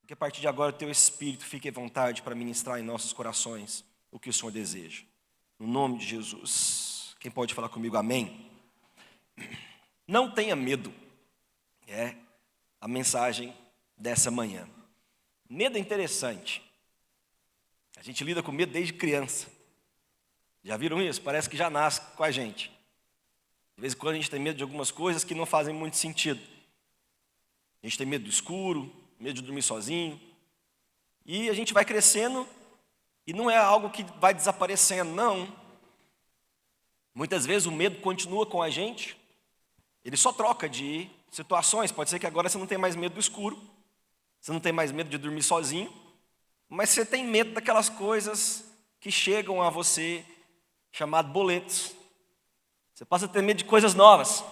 Que a partir de agora o teu Espírito fique à vontade para ministrar em nossos corações o que o Senhor deseja. No nome de Jesus. Quem pode falar comigo amém? Não tenha medo. É a mensagem dessa manhã. Medo é interessante. A gente lida com medo desde criança. Já viram isso? Parece que já nasce com a gente. De vez em quando a gente tem medo de algumas coisas que não fazem muito sentido. A gente tem medo do escuro, medo de dormir sozinho. E a gente vai crescendo e não é algo que vai desaparecendo, não. Muitas vezes o medo continua com a gente. Ele só troca de situações. Pode ser que agora você não tenha mais medo do escuro. Você não tem mais medo de dormir sozinho. Mas você tem medo daquelas coisas que chegam a você, chamado boletos. Você passa a ter medo de coisas novas.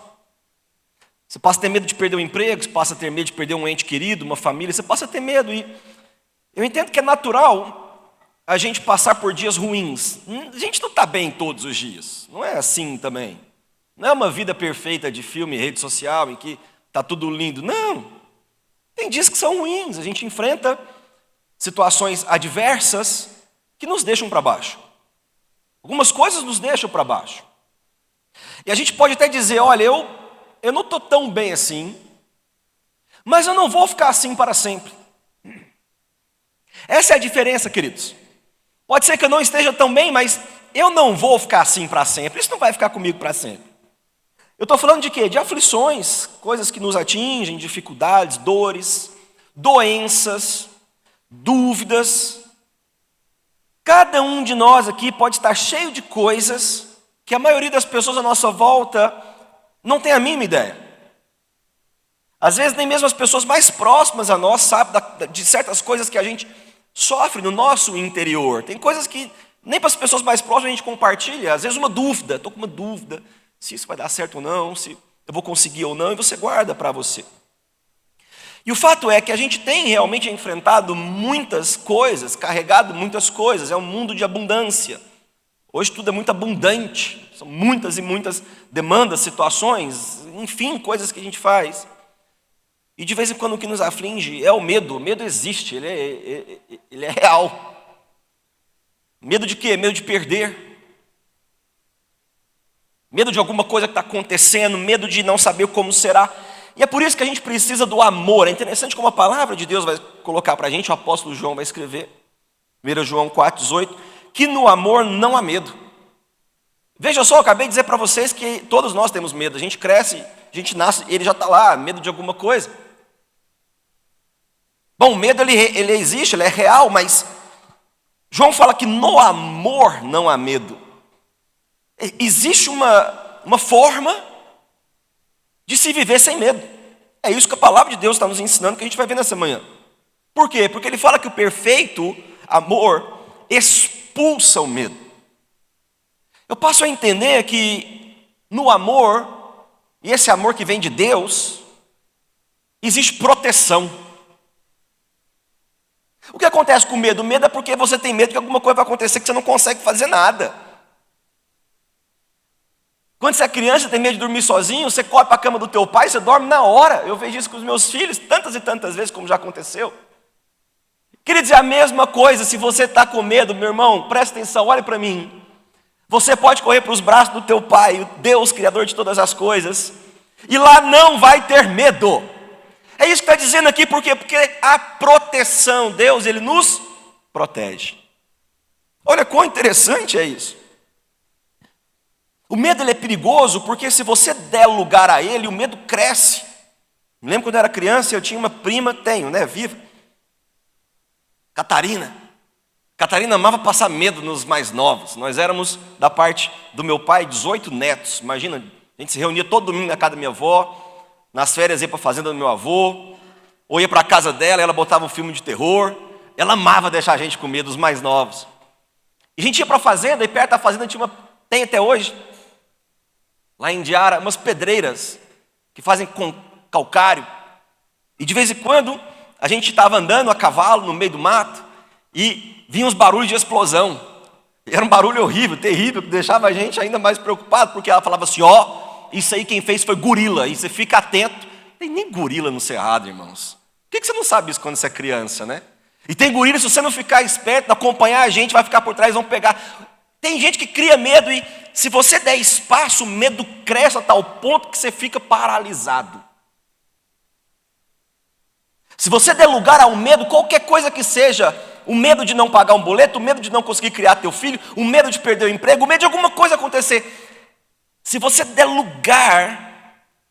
Você passa a ter medo de perder um emprego, você passa a ter medo de perder um ente querido, uma família, você passa a ter medo. E eu entendo que é natural a gente passar por dias ruins. A gente não está bem todos os dias. Não é assim também. Não é uma vida perfeita de filme, rede social, em que está tudo lindo. Não. Tem dias que são ruins. A gente enfrenta situações adversas que nos deixam para baixo. Algumas coisas nos deixam para baixo. E a gente pode até dizer, olha, eu não estou tão bem assim, mas eu não vou ficar assim para sempre. Essa é a diferença, queridos. Pode ser que eu não esteja tão bem, mas eu não vou ficar assim para sempre. Isso não vai ficar comigo para sempre. Eu estou falando de quê? De aflições, coisas que nos atingem, dificuldades, dores, doenças, dúvidas. Cada um de nós aqui pode estar cheio de coisas que a maioria das pessoas à nossa volta não tem a mínima ideia. Às vezes nem mesmo as pessoas mais próximas a nós sabem de certas coisas que a gente sofre no nosso interior. Tem coisas que nem para as pessoas mais próximas a gente compartilha. Às vezes uma dúvida, estou com uma dúvida, se isso vai dar certo ou não, se eu vou conseguir ou não, e você guarda para você. E o fato é que a gente tem realmente enfrentado muitas coisas, carregado muitas coisas, é um mundo de abundância. Hoje tudo é muito abundante, são muitas e muitas demandas, situações, enfim, coisas que a gente faz. E de vez em quando o que nos aflige é o medo. O medo existe, ele é real. Medo de quê? Medo de perder. Medo de alguma coisa que está acontecendo, medo de não saber como será. E é por isso que a gente precisa do amor. É interessante como a palavra de Deus vai colocar para a gente, o apóstolo João vai escrever, 1 João 4,18, que no amor não há medo. Veja só, eu acabei de dizer para vocês que todos nós temos medo. A gente cresce, a gente nasce, ele já está lá, medo de alguma coisa. Bom, o medo ele existe, ele é real, mas João fala que no amor não há medo. Existe uma forma de se viver sem medo. É isso que a palavra de Deus está nos ensinando, que a gente vai ver nessa manhã. Por quê? Porque ele fala que o perfeito amor expulsa o medo. Eu passo a entender que no amor, e esse amor que vem de Deus, existe proteção. O que acontece com o medo? O medo é porque você tem medo que alguma coisa vai acontecer que você não consegue fazer nada. Quando você é criança, tem medo de dormir sozinho, você corre para a cama do teu pai, você dorme na hora. Eu vejo isso com os meus filhos tantas e tantas vezes, como já aconteceu. Queria dizer a mesma coisa, se você está com medo, meu irmão, presta atenção, olhe para mim. Você pode correr para os braços do teu pai, o Deus, Criador de todas as coisas, e lá não vai ter medo. É isso que está dizendo aqui, por quê? Porque a proteção, Deus, Ele nos protege. Olha quão interessante é isso. O medo ele é perigoso porque se você der lugar a ele, o medo cresce. Me lembro quando eu era criança, eu tinha uma prima, tenho, né, viva, Catarina. Catarina amava passar medo nos mais novos. Nós éramos, da parte do meu pai, 18 netos. Imagina, a gente se reunia todo domingo na casa da minha avó, nas férias ia para a fazenda do meu avô, ou ia para a casa dela, ela botava um filme de terror. Ela amava deixar a gente com medo, os mais novos. E a gente ia para a fazenda, e perto da fazenda tinha tem até hoje, lá em Indiara, umas pedreiras que fazem com calcário. E de vez em quando, a gente estava andando a cavalo no meio do mato, e vinha uns barulhos de explosão. E era um barulho horrível, terrível, que deixava a gente ainda mais preocupado, porque ela falava assim, isso aí quem fez foi gorila, e você fica atento. Não tem nem gorila no cerrado, irmãos. Por que você não sabe isso quando você é criança, né? E tem gorila, se você não ficar esperto, acompanhar a gente, vai ficar por trás, vão pegar. Tem gente que cria medo e se você der espaço, o medo cresce a tal ponto que você fica paralisado. Se você der lugar ao medo, qualquer coisa que seja, o medo de não pagar um boleto, o medo de não conseguir criar teu filho, o medo de perder o emprego, o medo de alguma coisa acontecer. Se você der lugar,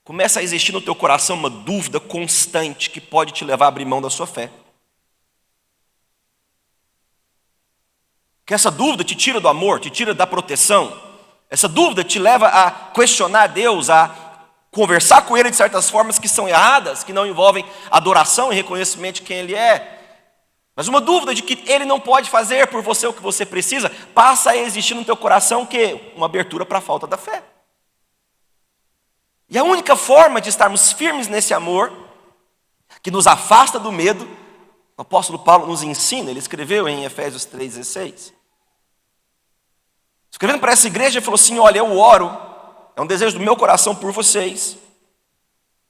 começa a existir no teu coração uma dúvida constante que pode te levar a abrir mão da sua fé. Que essa dúvida te tira do amor, te tira da proteção. Essa dúvida te leva a questionar Deus, a conversar com Ele de certas formas que são erradas, que não envolvem adoração e reconhecimento de quem Ele é. Mas uma dúvida de que Ele não pode fazer por você o que você precisa, passa a existir no teu coração o quê? Uma abertura para a falta da fé. E a única forma de estarmos firmes nesse amor, que nos afasta do medo, o apóstolo Paulo nos ensina, ele escreveu em Efésios 3,16. Escrevendo para essa igreja, ele falou assim: olha, eu oro, é um desejo do meu coração por vocês,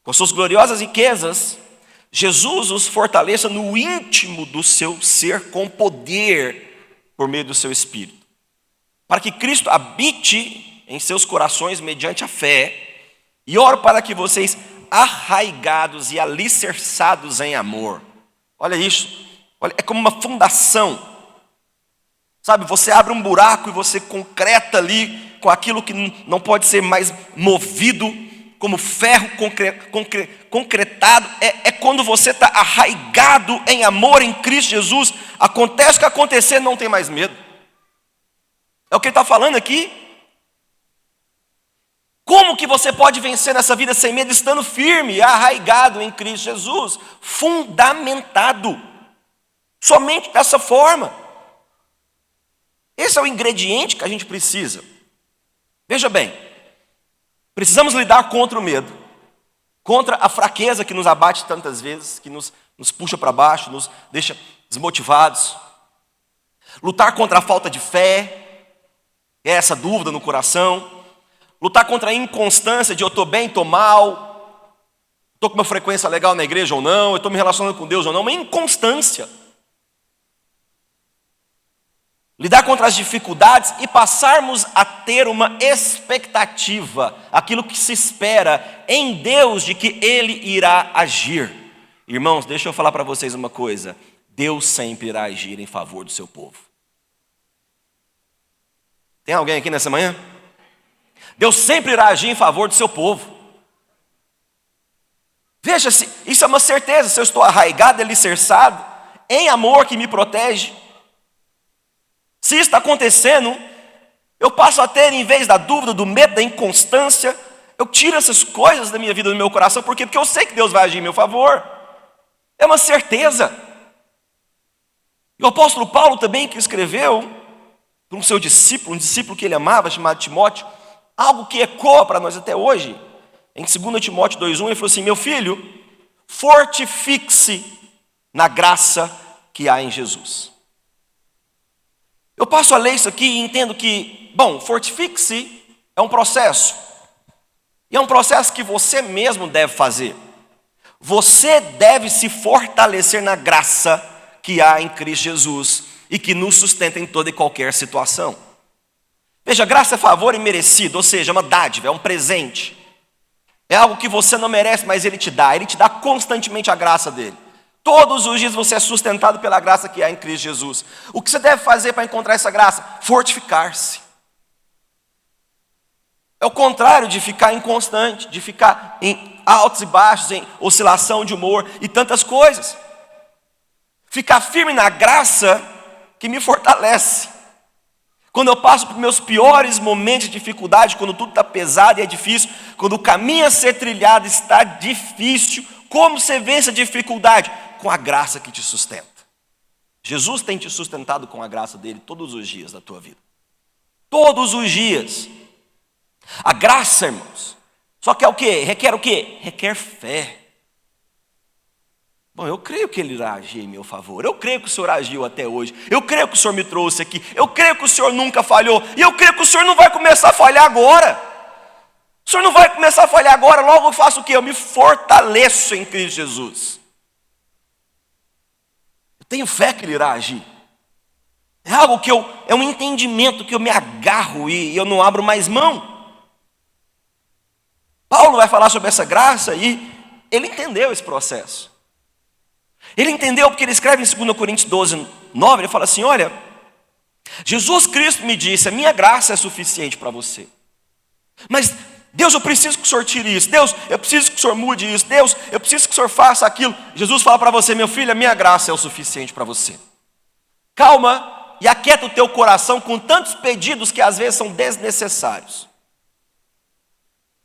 com suas gloriosas riquezas, Jesus os fortaleça no íntimo do seu ser com poder por meio do seu Espírito, para que Cristo habite em seus corações mediante a fé, e oro para que vocês, arraigados e alicerçados em amor. Olha isso, olha, é como uma fundação, sabe, você abre um buraco e você concreta ali com aquilo que não pode ser mais movido, como ferro concretado, é quando você está arraigado em amor em Cristo Jesus, acontece o que acontecer, não tem mais medo, é o que ele está falando aqui. Como que você pode vencer nessa vida sem medo, estando firme, arraigado em Cristo Jesus, fundamentado, somente dessa forma. Esse é o ingrediente que a gente precisa. Veja bem, precisamos lidar contra o medo, contra a fraqueza que nos abate tantas vezes, que nos puxa para baixo, nos deixa desmotivados. Lutar contra a falta de fé, essa dúvida no coração. Lutar contra a inconstância de eu estou bem, estou mal, estou com uma frequência legal na igreja ou não, eu estou me relacionando com Deus ou não, uma inconstância. Lidar contra as dificuldades e passarmos a ter uma expectativa, aquilo que se espera em Deus de que Ele irá agir. Irmãos, deixa eu falar para vocês uma coisa, Deus sempre irá agir em favor do seu povo. Tem alguém aqui nessa manhã? Deus sempre irá agir em favor do seu povo. Veja, isso é uma certeza, se eu estou arraigado, alicerçado, em amor que me protege. Se isso está acontecendo, eu passo a ter, em vez da dúvida, do medo, da inconstância, eu tiro essas coisas da minha vida, do meu coração. Por quê? Porque eu sei que Deus vai agir em meu favor. É uma certeza. E o apóstolo Paulo também, que escreveu para um seu discípulo, um discípulo que ele amava, chamado Timóteo, algo que ecoa para nós até hoje. Em 2 Timóteo 2,1, ele falou assim: meu filho, fortifique-se na graça que há em Jesus. Eu passo a ler isso aqui e entendo que, bom, fortifique-se é um processo. E é um processo que você mesmo deve fazer. Você deve se fortalecer na graça que há em Cristo Jesus e que nos sustenta em toda e qualquer situação. Veja, graça é favor imerecido, ou seja, é uma dádiva, é um presente. É algo que você não merece, mas Ele te dá constantemente a graça dEle. Todos os dias você é sustentado pela graça que há em Cristo Jesus. O que você deve fazer para encontrar essa graça? Fortificar-se. É o contrário de ficar inconstante, de ficar em altos e baixos, em oscilação de humor e tantas coisas. Ficar firme na graça que me fortalece. Quando eu passo por meus piores momentos de dificuldade, quando tudo está pesado e é difícil, quando o caminho a ser trilhado está difícil, como você vence a dificuldade? Com a graça que te sustenta. Jesus tem te sustentado com a graça dele todos os dias da tua vida. Todos os dias. A graça, irmãos, só que é o quê? Requer o quê? Requer fé. Bom, eu creio que Ele irá agir em meu favor. Eu creio que o Senhor agiu até hoje. Eu creio que o Senhor me trouxe aqui. Eu creio que o Senhor nunca falhou. E eu creio que o Senhor não vai começar a falhar agora. O Senhor não vai começar a falhar agora. Logo eu faço o quê? Eu me fortaleço em Cristo Jesus. Tenho fé que Ele irá agir. É algo que é um entendimento que eu me agarro e eu não abro mais mão. Paulo vai falar sobre essa graça e ele entendeu esse processo. Ele entendeu porque ele escreve em 2 Coríntios 12, 9, ele fala assim, olha, Jesus Cristo me disse, a minha graça é suficiente para você. Mas Deus, eu preciso que o Senhor tire isso. Deus, eu preciso que o Senhor mude isso. Deus, eu preciso que o Senhor faça aquilo. Jesus fala para você, meu filho, a minha graça é o suficiente para você. Calma e aquieta o teu coração com tantos pedidos que às vezes são desnecessários.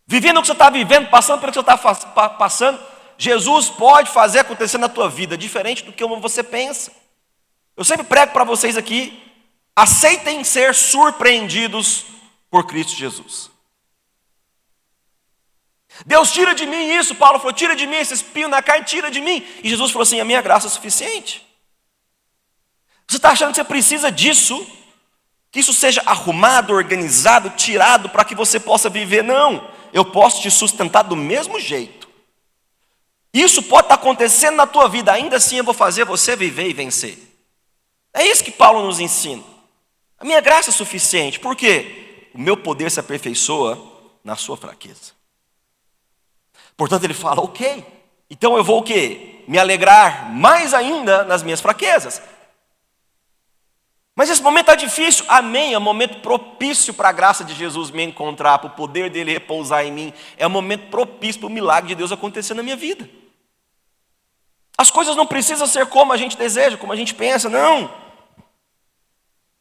Vivendo o que você está vivendo, passando pelo que você está passando, Jesus pode fazer acontecer na tua vida, diferente do que você pensa. Eu sempre prego para vocês aqui, aceitem ser surpreendidos por Cristo Jesus. Deus, tira de mim isso. Paulo falou, tira de mim esse espinho na carne, tira de mim. E Jesus falou assim, a minha graça é suficiente. Você está achando que você precisa disso? Que isso seja arrumado, organizado, tirado para que você possa viver? Não, eu posso te sustentar do mesmo jeito. Isso pode estar acontecendo na tua vida, ainda assim eu vou fazer você viver e vencer. É isso que Paulo nos ensina. A minha graça é suficiente, por quê? O meu poder se aperfeiçoa na sua fraqueza. Portanto, ele fala, ok, então eu vou o quê? Me alegrar mais ainda nas minhas fraquezas. Mas esse momento está difícil, amém, é um momento propício para a graça de Jesus me encontrar, para o poder dele repousar em mim. É um momento propício para o milagre de Deus acontecer na minha vida. As coisas não precisam ser como a gente deseja, como a gente pensa, não.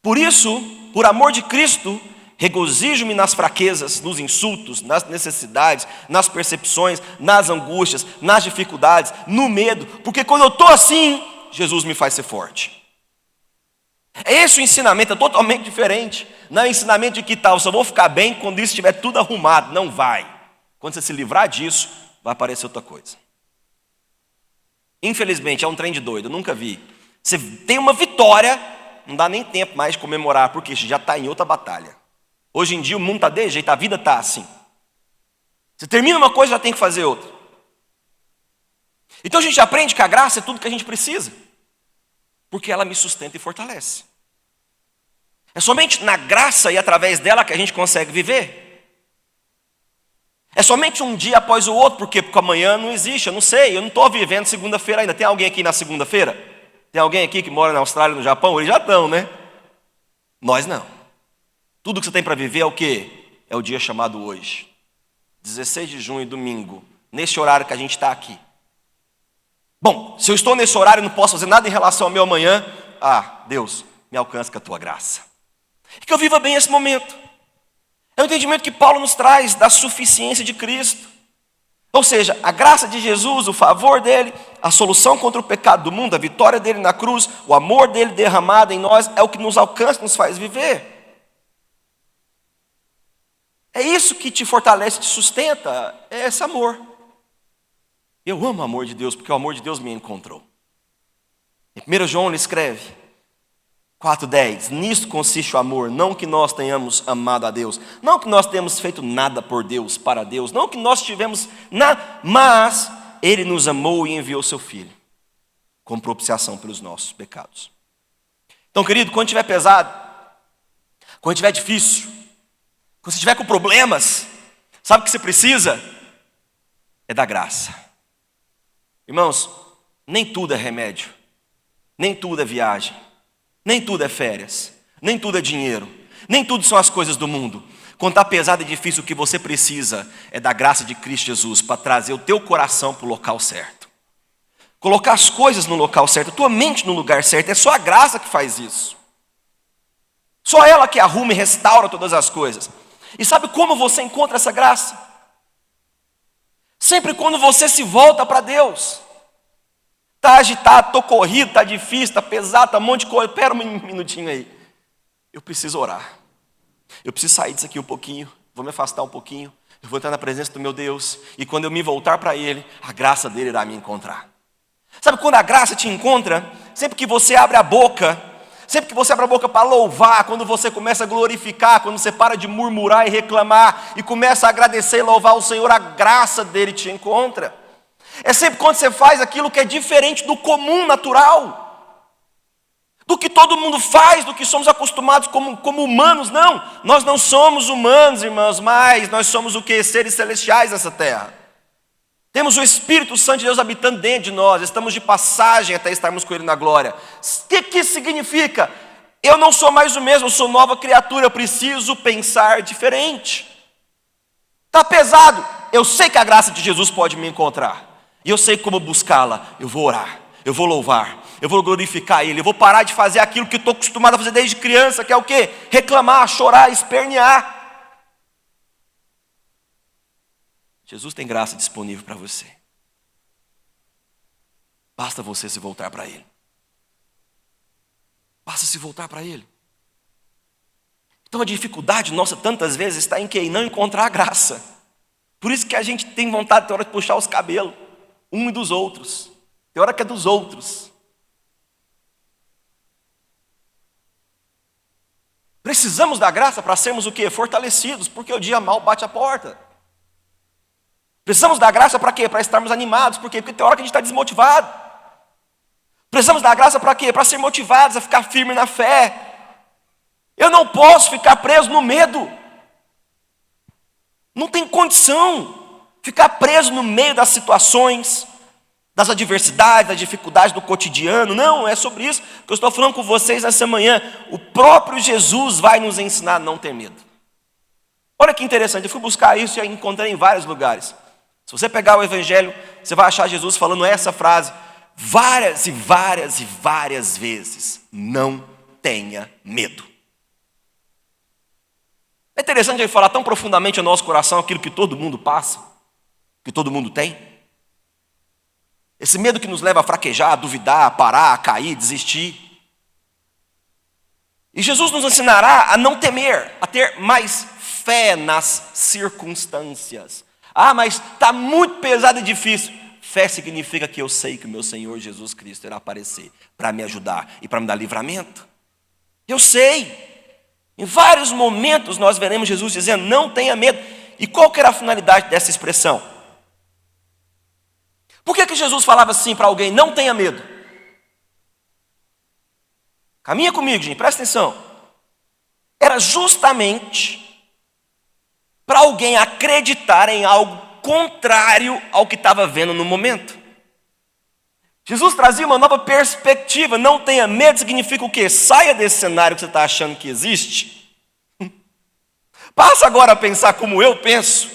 Por isso, por amor de Cristo, regozijo-me nas fraquezas, nos insultos, nas necessidades, nas percepções, nas angústias, nas dificuldades, no medo, porque quando eu estou assim, Jesus me faz ser forte. Esse ensinamento é totalmente diferente. Não é o ensinamento de que tal, eu só vou ficar bem quando isso estiver tudo arrumado. Não vai. Quando você se livrar disso, vai aparecer outra coisa. Infelizmente, é um trem de doido, eu nunca vi. Você tem uma vitória, não dá nem tempo mais de comemorar, porque já está em outra batalha. Hoje em dia o mundo está desse jeito, a vida está assim. Você termina uma coisa, já tem que fazer outra. Então a gente aprende que a graça é tudo que a gente precisa, porque ela me sustenta e fortalece. É somente na graça e através dela que a gente consegue viver. É somente um dia após o outro, porque amanhã não existe, eu não sei, eu não estou vivendo segunda-feira ainda. Tem alguém aqui na segunda-feira? Tem alguém aqui que mora na Austrália, no Japão? Eles já estão, né? Nós não. Tudo que você tem para viver é o quê? É o dia chamado hoje. 16 de junho, domingo, nesse horário que a gente está aqui. Bom, se eu estou nesse horário e não posso fazer nada em relação ao meu amanhã, Deus, me alcança com a tua graça. E que eu viva bem esse momento. É o entendimento que Paulo nos traz da suficiência de Cristo. Ou seja, a graça de Jesus, o favor dele, a solução contra o pecado do mundo, a vitória dele na cruz, o amor dele derramado em nós, é o que nos alcança, nos faz viver. É isso que te fortalece, te sustenta, é esse amor. Eu amo o amor de Deus, porque o amor de Deus me encontrou. Em 1 João ele escreve, 4,10, nisto consiste o amor, não que nós tenhamos amado a Deus, não que nós tenhamos feito nada por Deus, para Deus, não que nós tivemos nada, mas Ele nos amou e enviou seu Filho, como propiciação pelos nossos pecados. Então, querido, quando estiver pesado, quando estiver difícil, quando você estiver com problemas, sabe o que você precisa? É da graça. Irmãos, nem tudo é remédio, nem tudo é viagem, nem tudo é férias, nem tudo é dinheiro, nem tudo são as coisas do mundo. Quando está pesado e difícil, o que você precisa é da graça de Cristo Jesus para trazer o teu coração para o local certo. Colocar as coisas no local certo, a tua mente no lugar certo. É só a graça que faz isso. Só ela que arruma e restaura todas as coisas. E sabe como você encontra essa graça? Sempre quando você se volta para Deus. Está agitado, estou corrido, está difícil, está pesado, está um monte de coisa. Espera um minutinho aí. Eu preciso orar. Eu preciso sair disso aqui um pouquinho. Vou me afastar um pouquinho. Eu vou entrar na presença do meu Deus. E quando eu me voltar para Ele, a graça dele irá me encontrar. Sabe quando a graça te encontra? Sempre que você abre a boca. Sempre que você abre a boca para louvar. Quando você começa a glorificar. Quando você para de murmurar e reclamar. E começa a agradecer e louvar o Senhor. A graça dele te encontra. É sempre quando você faz aquilo que é diferente do comum natural. do que todo mundo faz, do que somos acostumados como humanos. Não, nós não somos humanos, irmãos, mas nós somos o que? Seres celestiais nessa terra. Temos o Espírito Santo de Deus habitando dentro de nós, estamos de passagem até estarmos com Ele na glória. O que isso significa? Eu não sou mais o mesmo, eu sou nova criatura, eu preciso pensar diferente. Está pesado, eu sei que a graça de Jesus pode me encontrar, e eu sei como buscá-la. Eu vou orar, eu vou louvar, eu vou glorificar Ele, eu vou parar de fazer aquilo que estou acostumado a fazer desde criança, que é o quê? Reclamar, chorar, espernear. Jesus tem graça disponível para você. Basta você se voltar para Ele. Basta se voltar para Ele. Então a dificuldade nossa tantas vezes está em quê? Em não encontrar a graça. Por isso que a gente tem vontade, tem hora de puxar os cabelos, um e dos outros. Tem hora que é dos outros. Precisamos da graça para sermos o quê? Fortalecidos, porque o dia mal bate a porta. Precisamos da graça para quê? Para estarmos animados. Por quê? Porque tem hora que a gente está desmotivado. Precisamos da graça para quê? Para ser motivados a ficar firme na fé. Eu não posso ficar preso no medo. Não tem condição ficar preso no meio das situações, das adversidades, das dificuldades do cotidiano. Não, é sobre isso que eu estou falando com vocês nessa manhã. O próprio Jesus vai nos ensinar a não ter medo. Olha que interessante, eu fui buscar isso e encontrei em vários lugares. Se você pegar o Evangelho, você vai achar Jesus falando essa frase várias e várias e várias vezes: não tenha medo. É interessante ele falar tão profundamente ao nosso coração aquilo que todo mundo passa, que todo mundo tem. Esse medo que nos leva a fraquejar, a duvidar, a parar, a cair, desistir. E Jesus nos ensinará a não temer, a ter mais fé nas circunstâncias. Ah, mas está muito pesado e difícil. Fé significa que eu sei que o meu Senhor Jesus Cristo irá aparecer para me ajudar e para me dar livramento. Eu sei. Em vários momentos nós veremos Jesus dizendo: não tenha medo. E qual que era a finalidade dessa expressão? Por que Jesus falava assim para alguém: não tenha medo? Caminha comigo, gente, presta atenção. Era justamente para alguém acreditar em algo contrário ao que estava vendo no momento. Jesus trazia uma nova perspectiva. Não tenha medo significa o quê? Saia desse cenário que você está achando que existe. Passa agora a pensar como eu penso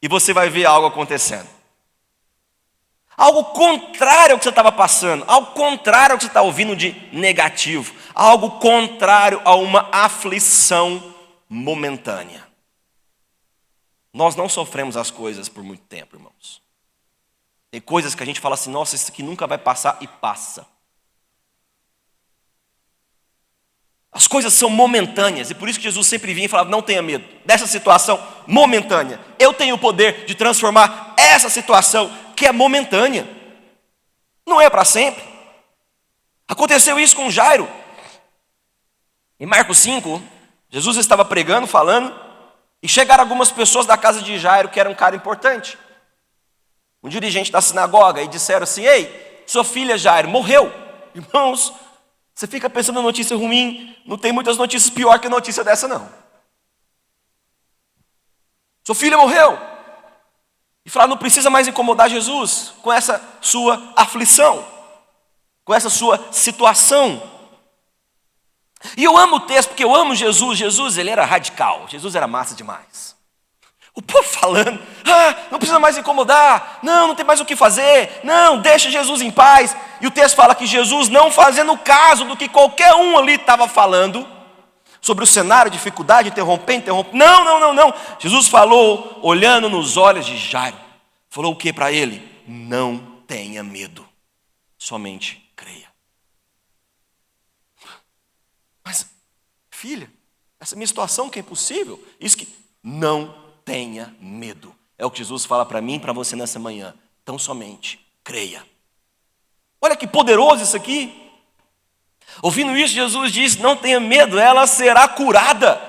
e você vai ver algo acontecendo. Algo contrário ao que você estava passando, algo contrário ao que você está ouvindo de negativo, algo contrário a uma aflição momentânea. Nós não sofremos as coisas por muito tempo, irmãos. Tem coisas que a gente fala assim: nossa, isso aqui nunca vai passar, e passa. As coisas são momentâneas, e por isso que Jesus sempre vinha e falava: não tenha medo dessa situação momentânea. Eu tenho o poder de transformar essa situação que é momentânea. Não é para sempre. Aconteceu isso com Jairo. Em Marcos 5, Jesus estava pregando, falando, e chegaram algumas pessoas da casa de Jairo, que era um cara importante. Um dirigente da sinagoga, e disseram assim: ei, sua filha Jairo morreu. Irmãos, você fica pensando em notícia ruim, não tem muitas notícias pior que a notícia dessa não. Sua filha morreu. E falaram: não precisa mais incomodar Jesus com essa sua aflição, com essa sua situação. E eu amo o texto, porque eu amo Jesus. Jesus, ele era radical. Jesus era massa demais. O povo falando: não precisa mais incomodar. Não tem mais o que fazer. Não, deixa Jesus em paz. E o texto fala que Jesus, não fazendo caso do que qualquer um ali estava falando, sobre o cenário, dificuldade, interromper. Não. Jesus falou, olhando nos olhos de Jairo. Falou o que para ele? Não tenha medo. Somente creia. Mas, filha, essa minha situação que é impossível, isso que não tenha medo. É o que Jesus fala para mim e para você nessa manhã. Então somente creia. Olha que poderoso isso aqui. Ouvindo isso, Jesus diz: não tenha medo, ela será curada.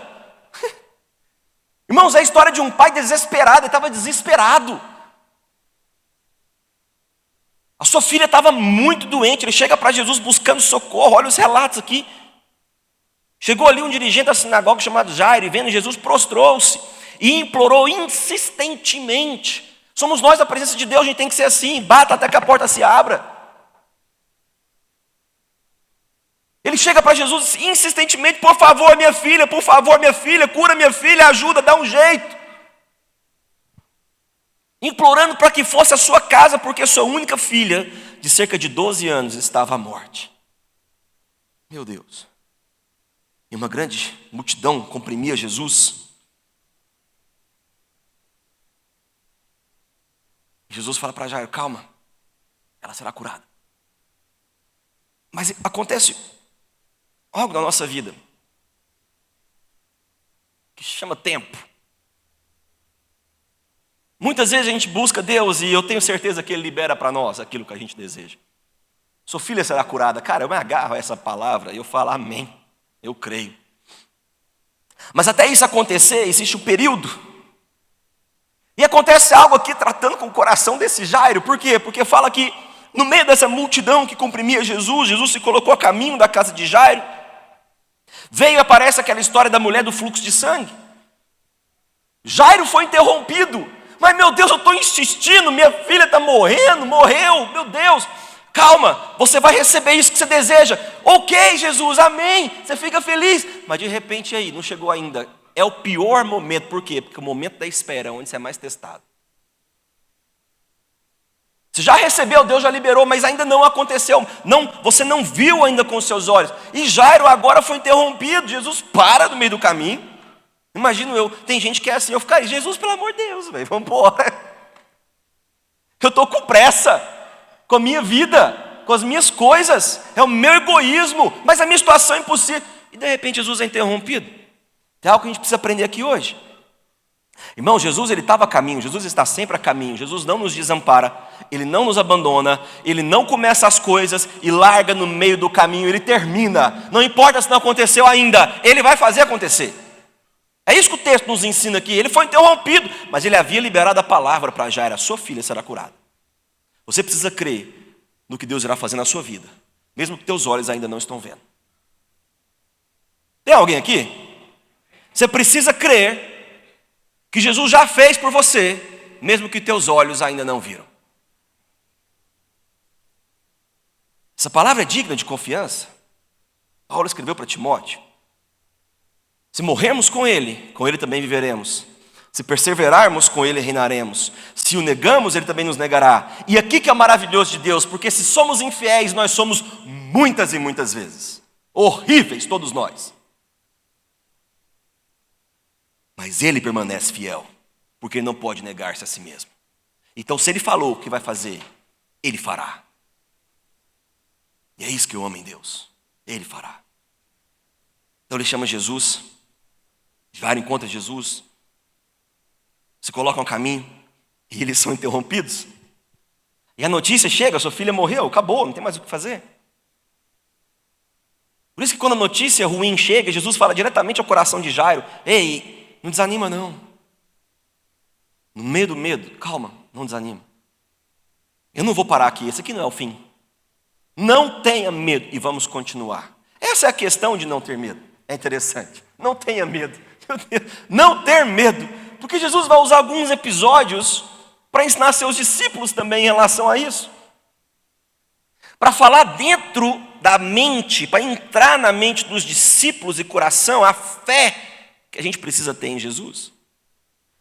Irmãos, é a história de um pai desesperado. Ele estava desesperado. A sua filha estava muito doente. Ele chega para Jesus buscando socorro. Olha os relatos aqui. Chegou ali um dirigente da sinagoga chamado Jairo, e vendo Jesus, prostrou-se e implorou insistentemente. Somos nós a presença de Deus, a gente tem que ser assim, bata até que a porta se abra. Ele chega para Jesus insistentemente: por favor, minha filha, cura minha filha, ajuda, dá um jeito. Implorando para que fosse a sua casa, porque sua única filha, de cerca de 12 anos, estava à morte. Meu Deus. E uma grande multidão comprimia Jesus. Jesus fala para Jairo: calma, ela será curada. Mas acontece algo na nossa vida que se chama tempo. Muitas vezes a gente busca Deus e eu tenho certeza que Ele libera para nós aquilo que a gente deseja. Sua filha será curada. Cara, eu me agarro a essa palavra e eu falo amém. Eu creio. Mas até isso acontecer, existe um período. E acontece algo aqui tratando com o coração desse Jairo. Por quê? Porque fala que no meio dessa multidão que comprimia Jesus, Jesus se colocou a caminho da casa de Jairo. Veio e aparece aquela história da mulher do fluxo de sangue. Jairo foi interrompido. Mas meu Deus, eu estou insistindo, minha filha está morrendo, morreu, meu Deus. Calma, você vai receber isso que você deseja. Ok, Jesus, amém. Você fica feliz. Mas de repente aí, não chegou ainda. É o pior momento. Por quê? Porque o momento da espera é onde você é mais testado. Você já recebeu, Deus já liberou, mas ainda não aconteceu. Não, você não viu ainda com os seus olhos. E Jairo agora foi interrompido. Jesus para no meio do caminho. Imagino eu, tem gente que é assim, eu ficaria: Jesus, pelo amor de Deus, vamos embora. Eu estou com pressa. Com a minha vida, com as minhas coisas, é o meu egoísmo, mas a minha situação é impossível. E de repente Jesus é interrompido. Tem algo que a gente precisa aprender aqui hoje. Irmão, Jesus ele estava a caminho, Jesus está sempre a caminho, Jesus não nos desampara, Ele não nos abandona, Ele não começa as coisas e larga no meio do caminho, Ele termina. Não importa se não aconteceu ainda, Ele vai fazer acontecer. É isso que o texto nos ensina aqui. Ele foi interrompido, mas Ele havia liberado a palavra para Jairo: a sua filha será curada. Você precisa crer no que Deus irá fazer na sua vida, mesmo que teus olhos ainda não estão vendo. Tem alguém aqui? Você precisa crer que Jesus já fez por você, mesmo que teus olhos ainda não viram. Essa palavra é digna de confiança. Paulo escreveu para Timóteo: se morrermos com Ele também viveremos. Se perseverarmos, com Ele reinaremos. Se o negamos, Ele também nos negará. E aqui que é maravilhoso de Deus, porque se somos infiéis, nós somos muitas e muitas vezes. Horríveis, todos nós. Mas Ele permanece fiel, porque Ele não pode negar-se a si mesmo. Então, se Ele falou o que vai fazer, Ele fará. E é isso que eu amo em Deus. Ele fará. Então Ele chama Jesus. Jairo encontra Jesus. Se colocam no caminho e eles são interrompidos. E a notícia chega: sua filha morreu, acabou, não tem mais o que fazer. Por isso que quando a notícia ruim chega, Jesus fala diretamente ao coração de Jairo: ei, não desanima não. No meio do medo, calma, não desanima. Eu não vou parar aqui, esse aqui não é o fim. Não tenha medo e vamos continuar. Essa é a questão de não ter medo. É interessante. Não tenha medo. Não ter medo. Porque Jesus vai usar alguns episódios para ensinar seus discípulos também em relação a isso. Para falar dentro da mente, para entrar na mente dos discípulos e coração, a fé que a gente precisa ter em Jesus.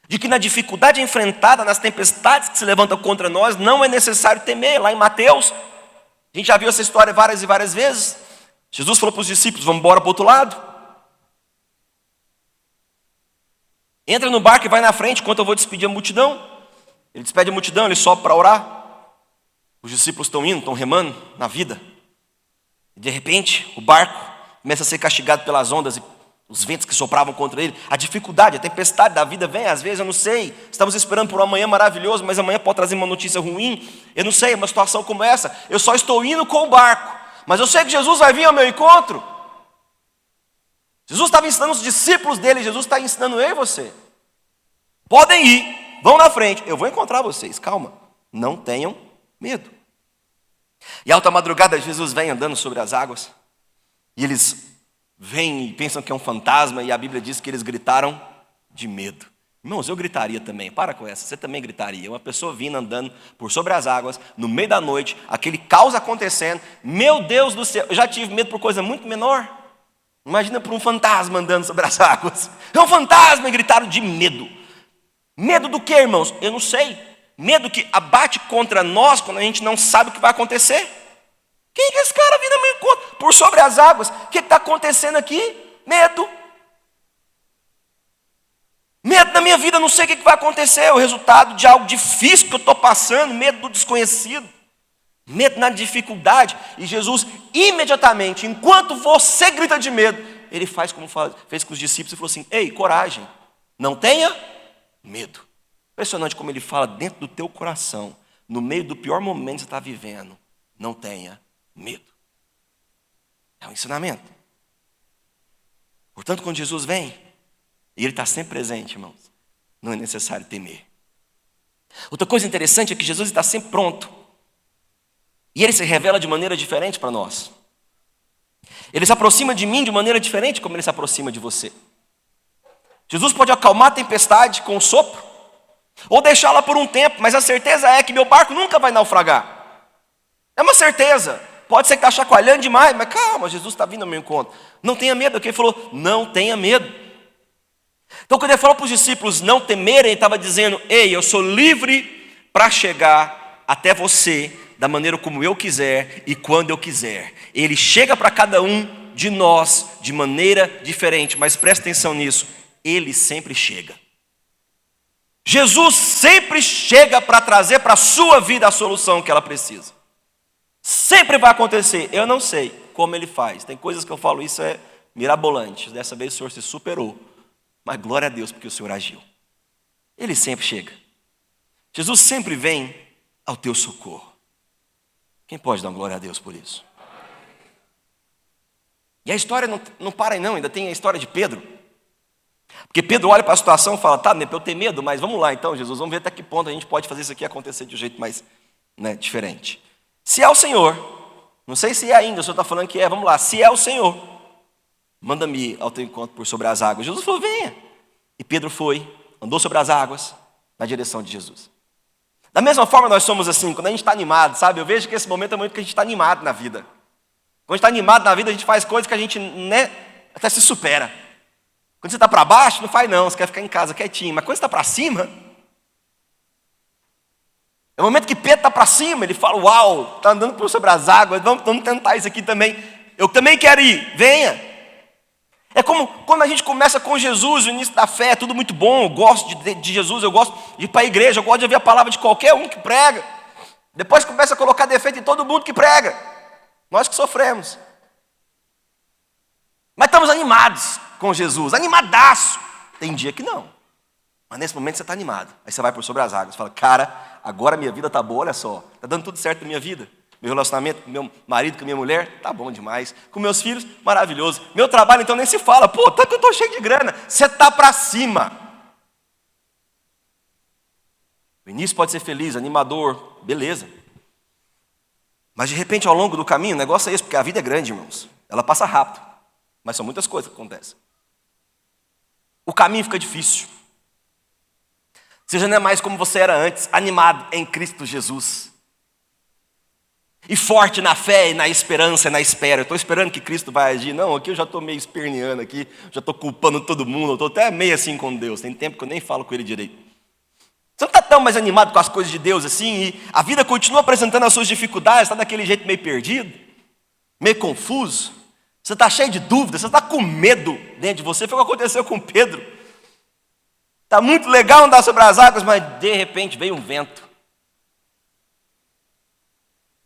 De que na dificuldade enfrentada, nas tempestades que se levantam contra nós, não é necessário temer. Lá em Mateus, a gente já viu essa história várias e várias vezes. Jesus falou para os discípulos: vamos embora para o outro lado. Entra no barco e vai na frente enquanto eu vou despedir a multidão. Ele despede a multidão, ele sobe para orar. Os discípulos estão indo, estão remando na vida. E de repente, o barco começa a ser castigado pelas ondas e os ventos que sopravam contra ele. A dificuldade, a tempestade da vida vem, às vezes eu não sei. Estamos esperando por um amanhã maravilhoso, mas amanhã pode trazer uma notícia ruim. Eu não sei, uma situação como essa. Eu só estou indo com o barco, mas eu sei que Jesus vai vir ao meu encontro. Jesus estava ensinando os discípulos dele, Jesus está ensinando eu e você. Podem ir, vão na frente, eu vou encontrar vocês, calma, não tenham medo. E alta madrugada Jesus vem andando sobre as águas. E eles vêm e pensam que é um fantasma. E a Bíblia diz que eles gritaram de medo. Irmãos, eu gritaria também. Para com essa, você também gritaria. Uma pessoa vindo andando por sobre as águas, no meio da noite, aquele caos acontecendo. Meu Deus do céu, eu já tive medo por coisa muito menor. Imagina por um fantasma andando sobre as águas. É um fantasma, e gritaram de medo. Medo do que, irmãos? Eu não sei. Medo que abate contra nós quando a gente não sabe o que vai acontecer. Quem que é esse cara vindo a meu encontro? Por sobre as águas. O que está acontecendo aqui? Medo. Medo da minha vida, não sei o que vai acontecer. É o resultado de algo difícil que eu estou passando. Medo do desconhecido. Medo na dificuldade. E Jesus, imediatamente, enquanto você grita de medo, ele faz como fez com os discípulos e falou assim: ei, coragem, não tenha medo. Impressionante como ele fala dentro do teu coração, no meio do pior momento que você está vivendo. Não tenha medo. É um ensinamento. Portanto, quando Jesus vem, e ele está sempre presente, irmãos, não é necessário temer. Outra coisa interessante é que Jesus está sempre pronto. E ele se revela de maneira diferente para nós. Ele se aproxima de mim de maneira diferente como ele se aproxima de você. Jesus pode acalmar a tempestade com um sopro, ou deixá-la por um tempo, mas a certeza é que meu barco nunca vai naufragar. É uma certeza. Pode ser que está chacoalhando demais, mas calma, Jesus está vindo ao meu encontro. Não tenha medo, porque ele falou, não tenha medo. Então quando ele falou para os discípulos não temerem, ele estava dizendo, ei, eu sou livre para chegar até você da maneira como eu quiser e quando eu quiser. Ele chega para cada um de nós de maneira diferente, mas presta atenção nisso, ele sempre chega. Jesus sempre chega para trazer para a sua vida a solução que ela precisa. Sempre vai acontecer. Eu não sei como ele faz. Tem coisas que eu falo, isso é mirabolante. Dessa vez o Senhor se superou. Mas glória a Deus porque o Senhor agiu. Ele sempre chega. Jesus sempre vem ao teu socorro. Quem pode dar glória a Deus por isso? E a história não para aí não, ainda tem a história de Pedro. Porque Pedro olha para a situação e fala, tá, eu tenho medo, mas vamos lá então, Jesus, vamos ver até que ponto a gente pode fazer isso aqui acontecer de um jeito mais diferente. Se é o Senhor, não sei se é ainda, o Senhor está falando que é, vamos lá, se é o Senhor, manda-me ao teu encontro por sobre as águas. Jesus falou, venha. E Pedro foi, andou sobre as águas, na direção de Jesus. Da mesma forma nós somos assim, quando a gente está animado, sabe? Eu vejo que esse momento é muito que a gente está animado na vida. Quando a gente está animado na vida, a gente faz coisas que a gente até se supera. Quando você está para baixo, não faz não, você quer ficar em casa quietinho. Mas quando você está para cima, é o momento que Pedro está para cima, ele fala, uau, está andando por sobre as águas, vamos tentar isso aqui também. Eu também quero ir, venha. É como quando a gente começa com Jesus, o início da fé, é tudo muito bom, eu gosto de Jesus, eu gosto de ir para a igreja, eu gosto de ouvir a palavra de qualquer um que prega. Depois começa a colocar defeito em todo mundo que prega. Nós que sofremos. Mas estamos animados com Jesus, animadaço. Tem dia que não. Mas nesse momento você está animado. Aí você vai por sobre as águas, fala, cara, agora minha vida está boa, olha só. Está dando tudo certo na minha vida. Meu relacionamento com meu marido, com minha mulher, tá bom demais. Com meus filhos, maravilhoso. Meu trabalho, então, nem se fala. Pô, tanto que eu estou cheio de grana. Você está para cima. O início pode ser feliz, animador, beleza. Mas, de repente, ao longo do caminho, o negócio é esse, porque a vida é grande, irmãos. Ela passa rápido. Mas são muitas coisas que acontecem. O caminho fica difícil. Você já não é mais como você era antes, animado em Cristo Jesus. E forte na fé e na esperança e na espera. Eu estou esperando que Cristo vai agir. Não, aqui eu já estou meio esperneando aqui, já estou culpando todo mundo, eu estou até meio assim com Deus. Tem tempo que eu nem falo com Ele direito. Você não está tão mais animado com as coisas de Deus assim, e a vida continua apresentando as suas dificuldades, está daquele jeito meio perdido, meio confuso. Você está cheio de dúvidas, você está com medo dentro de você. Foi o que aconteceu com Pedro. Está muito legal andar sobre as águas, mas de repente veio um vento.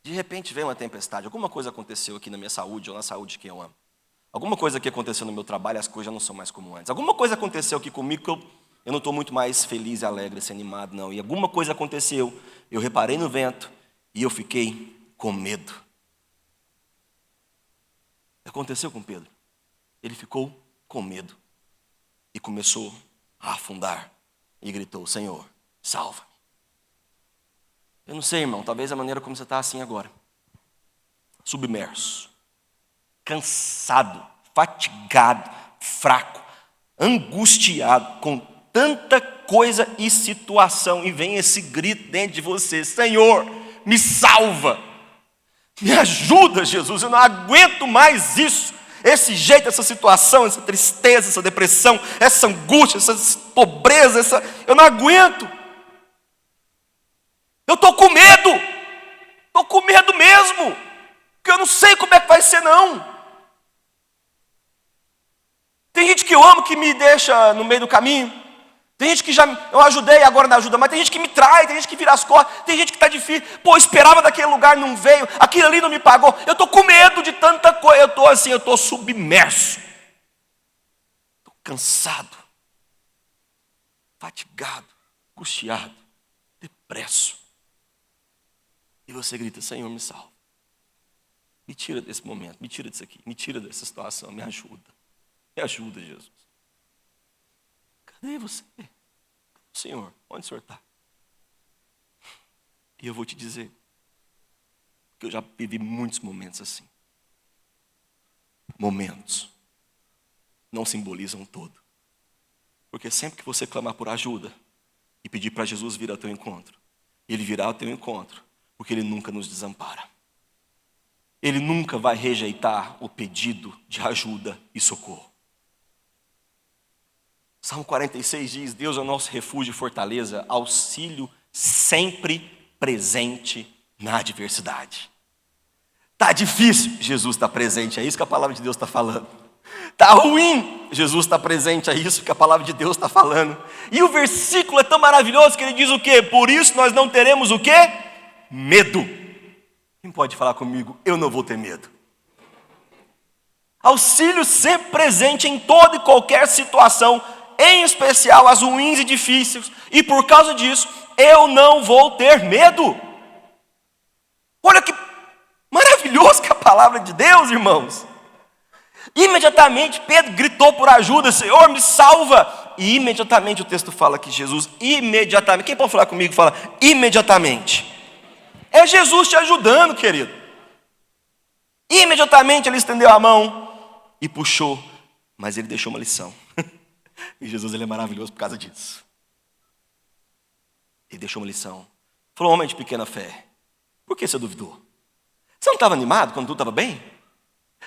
De repente veio uma tempestade. Alguma coisa aconteceu aqui na minha saúde ou na saúde de quem eu amo. Alguma coisa que aconteceu no meu trabalho, as coisas já não são mais como antes. Alguma coisa aconteceu aqui comigo que eu não estou muito mais feliz e alegre, assim, animado, não. E alguma coisa aconteceu, eu reparei no vento e eu fiquei com medo. Aconteceu com Pedro. Ele ficou com medo e começou a afundar e gritou, Senhor, salva-me. Eu não sei, irmão, talvez a maneira como você está assim agora. submerso, cansado, fatigado, fraco, angustiado, com tanta coisa e situação, e vem esse grito dentro de você: Senhor, me salva, me ajuda, Jesus, eu não aguento mais isso, esse jeito, essa situação, essa tristeza, essa depressão, essa angústia, essa pobreza, eu não aguento, eu estou com medo mesmo, porque eu não sei como é que vai ser não. Tem gente que eu amo que me deixa no meio do caminho, tem gente que eu ajudei agora não ajuda, mas tem gente que me trai, tem gente que vira as costas, tem gente que está difícil, esperava daquele lugar, não veio, aquilo ali não me pagou, eu estou com medo de tanta coisa, eu estou submerso, estou cansado, fatigado, angustiado, depresso, e você grita: Senhor, me salva, me tira desse momento, me tira disso aqui, me tira dessa situação, me ajuda, Jesus. Cadê você? Senhor, onde o Senhor está? E eu vou te dizer que eu já vivi muitos momentos assim. Momentos não simbolizam todo. Porque sempre que você clamar por ajuda e pedir para Jesus vir ao teu encontro, Ele virá ao teu encontro, porque Ele nunca nos desampara. Ele nunca vai rejeitar o pedido de ajuda e socorro. Salmo 46 diz: Deus é o nosso refúgio e fortaleza, auxílio sempre presente na adversidade. Está difícil, Jesus está presente, é isso que a palavra de Deus está falando. Está ruim, Jesus está presente, é isso que a palavra de Deus está falando. E o versículo é tão maravilhoso que ele diz o quê? Por isso nós não teremos o quê? Medo. Quem pode falar comigo? Eu não vou ter medo. Auxílio sempre presente em toda e qualquer situação, em especial as ruins e difíceis, e por causa disso, eu não vou ter medo. Olha que maravilhoso que é a palavra de Deus, irmãos. Imediatamente Pedro gritou por ajuda: Senhor, me salva. E imediatamente o texto fala que Jesus, imediatamente, quem pode falar comigo? Fala, imediatamente. É Jesus te ajudando, querido. Imediatamente ele estendeu a mão e puxou, mas ele deixou uma lição. E Jesus, ele é maravilhoso por causa disso. Ele deixou uma lição. Falou: homem de pequena fé, por que você duvidou? Você não estava animado quando tudo estava bem?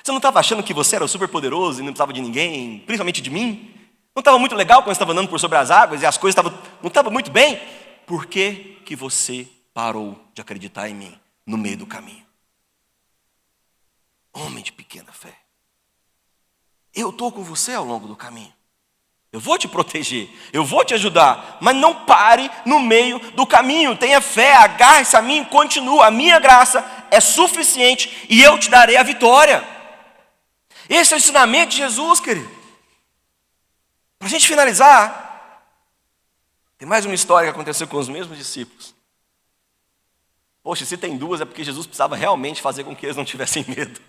Você não estava achando que você era super poderoso e não precisava de ninguém, principalmente de mim? Não estava muito legal quando você estava andando por sobre as águas e as coisas não estavam muito bem? Por que você parou de acreditar em mim no meio do caminho? Homem de pequena fé, eu estou com você ao longo do caminho. Eu vou te proteger, eu vou te ajudar, mas não pare no meio do caminho. Tenha fé, agarre-se a mim, continua. A minha graça é suficiente e eu te darei a vitória. Esse é o ensinamento de Jesus, querido. Para a gente finalizar, tem mais uma história que aconteceu com os mesmos discípulos. Poxa, se tem duas é porque Jesus precisava realmente fazer com que eles não tivessem medo.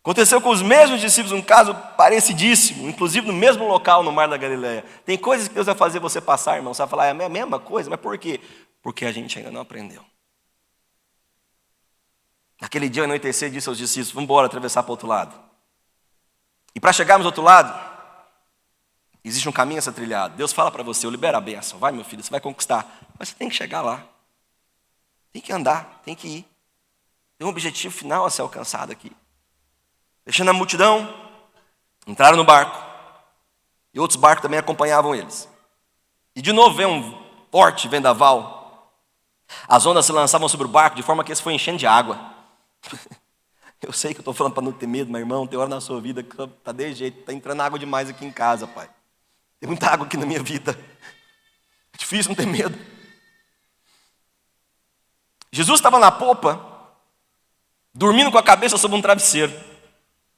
Aconteceu com os mesmos discípulos um caso parecidíssimo, inclusive no mesmo local no Mar da Galileia. Tem coisas que Deus vai fazer você passar, irmão. Você vai falar: é a mesma coisa, mas por quê? Porque a gente ainda não aprendeu. Naquele dia ao anoitecer, disse aos discípulos: vamos embora atravessar para o outro lado. E para chegarmos ao outro lado, existe um caminho a ser trilhado. Deus fala para você: eu libero a bênção, vai meu filho, você vai conquistar. Mas você tem que chegar lá. Tem que andar, tem que ir. Tem um objetivo final a ser alcançado aqui. Deixando a multidão, entraram no barco. E outros barcos também acompanhavam eles. E de novo veio um forte vendaval. As ondas se lançavam sobre o barco de forma que esse foi enchendo de água. Eu sei que eu estou falando para não ter medo, mas irmão, tem hora na sua vida que está de jeito. Está entrando água demais aqui em casa, pai. Tem muita água aqui na minha vida. É difícil não ter medo. Jesus estava na popa, dormindo com a cabeça sobre um travesseiro.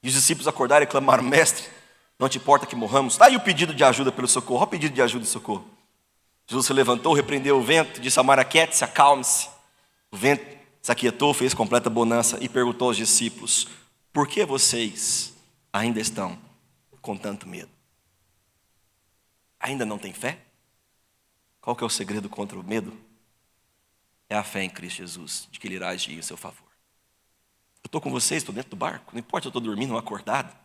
E os discípulos acordaram e clamaram: mestre, não te importa que morramos? Está aí o pedido de ajuda pelo socorro. Olha o pedido de ajuda e socorro. Jesus se levantou, repreendeu o vento, disse ao mar: aquiete-se, acalme-se. O vento se aquietou, fez completa bonança e perguntou aos discípulos: por que vocês ainda estão com tanto medo? Ainda não tem fé? Qual que é o segredo contra o medo? é a fé em Cristo Jesus, de que Ele irá agir em seu favor. Eu estou com vocês, estou dentro do barco, não importa se eu estou dormindo ou acordado,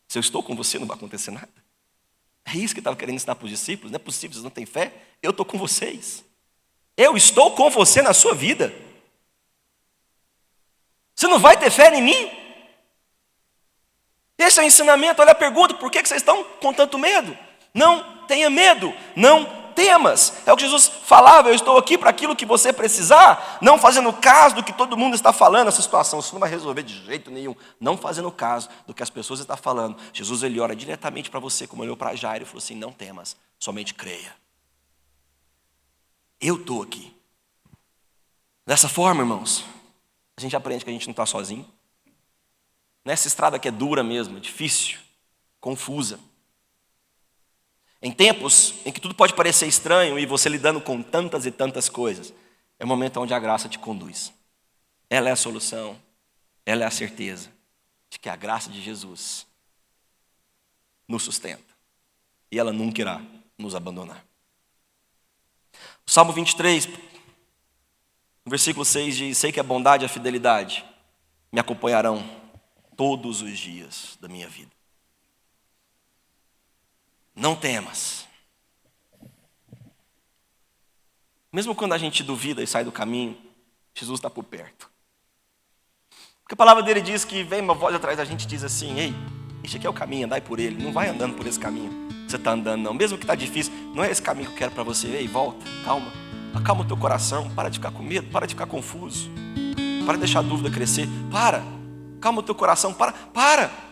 se eu estou com você não vai acontecer nada. É isso que ele estava querendo ensinar para os discípulos, não é possível, vocês não têm fé? Eu estou com vocês. Eu estou com você na sua vida. Você não vai ter fé em mim? Esse é o ensinamento. Olha a pergunta, por que vocês estão com tanto medo? Não tenha medo, não temas. É o que Jesus falava, eu estou aqui para aquilo que você precisar, não fazendo caso do que todo mundo está falando, essa situação, isso não vai resolver de jeito nenhum, não fazendo caso do que as pessoas estão falando. Jesus, ele ora diretamente para você, como olhou para Jairo e falou assim, não temas, somente creia. Eu estou aqui. Dessa forma, irmãos, a gente aprende que a gente não está sozinho. Nessa estrada que é dura mesmo, é difícil, confusa. Em tempos em que tudo pode parecer estranho e você lidando com tantas e tantas coisas, é o momento onde a graça te conduz. Ela é a solução, ela é a certeza de que a graça de Jesus nos sustenta. E ela nunca irá nos abandonar. O Salmo 23, no versículo 6 diz, sei que a bondade e a fidelidade me acompanharão todos os dias da minha vida. Não temas. Mesmo quando a gente duvida e sai do caminho, Jesus está por perto. Porque a palavra dele diz que vem uma voz atrás da gente e diz assim, ei, este aqui é o caminho, andai por ele. Não vai andando por esse caminho que você está andando, não. Mesmo que está difícil, não é esse caminho que eu quero para você. Ei, volta, calma. Acalma o teu coração, para de ficar com medo, para de ficar confuso. Para de deixar a dúvida crescer. Calma o teu coração, para.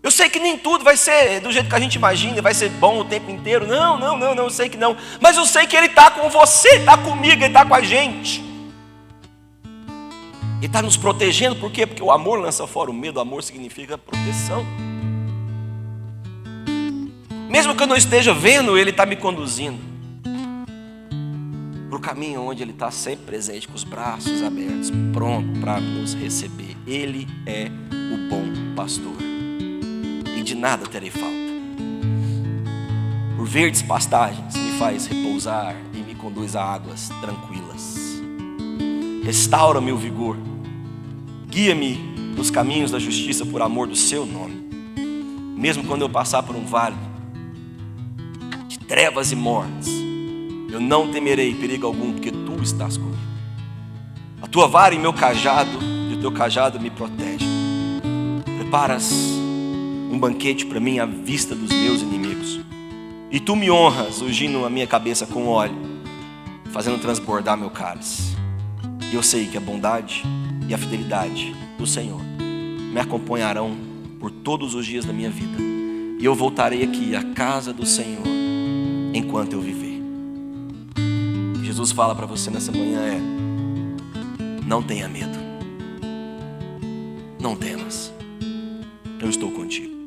Eu sei que nem tudo vai ser do jeito que a gente imagina, vai ser bom o tempo inteiro. Não, eu sei que não. Mas eu sei que Ele está com você, está comigo, Ele está com a gente. Ele está nos protegendo, por quê? Porque o amor lança fora o medo, o amor significa proteção. Mesmo que eu não esteja vendo, Ele está me conduzindo para o caminho onde Ele está sempre presente, com os braços abertos, pronto para nos receber. Ele é o bom pastor. E de nada terei falta. Por verdes pastagens me faz repousar e me conduz a águas tranquilas. Restaura-me o vigor. Guia-me nos caminhos da justiça por amor do seu nome. Mesmo quando eu passar por um vale de trevas e mortes, eu não temerei perigo algum, porque tu estás comigo. A tua vara e meu cajado, e o teu cajado me protege. Preparas um banquete para mim à vista dos meus inimigos. E tu me honras, ungindo a minha cabeça com óleo, fazendo transbordar meu cálice. E eu sei que a bondade e a fidelidade do Senhor me acompanharão por todos os dias da minha vida. E eu voltarei aqui à casa do Senhor enquanto eu viver. O que Jesus fala para você nessa manhã é: não tenha medo. Não temas. Eu estou contigo.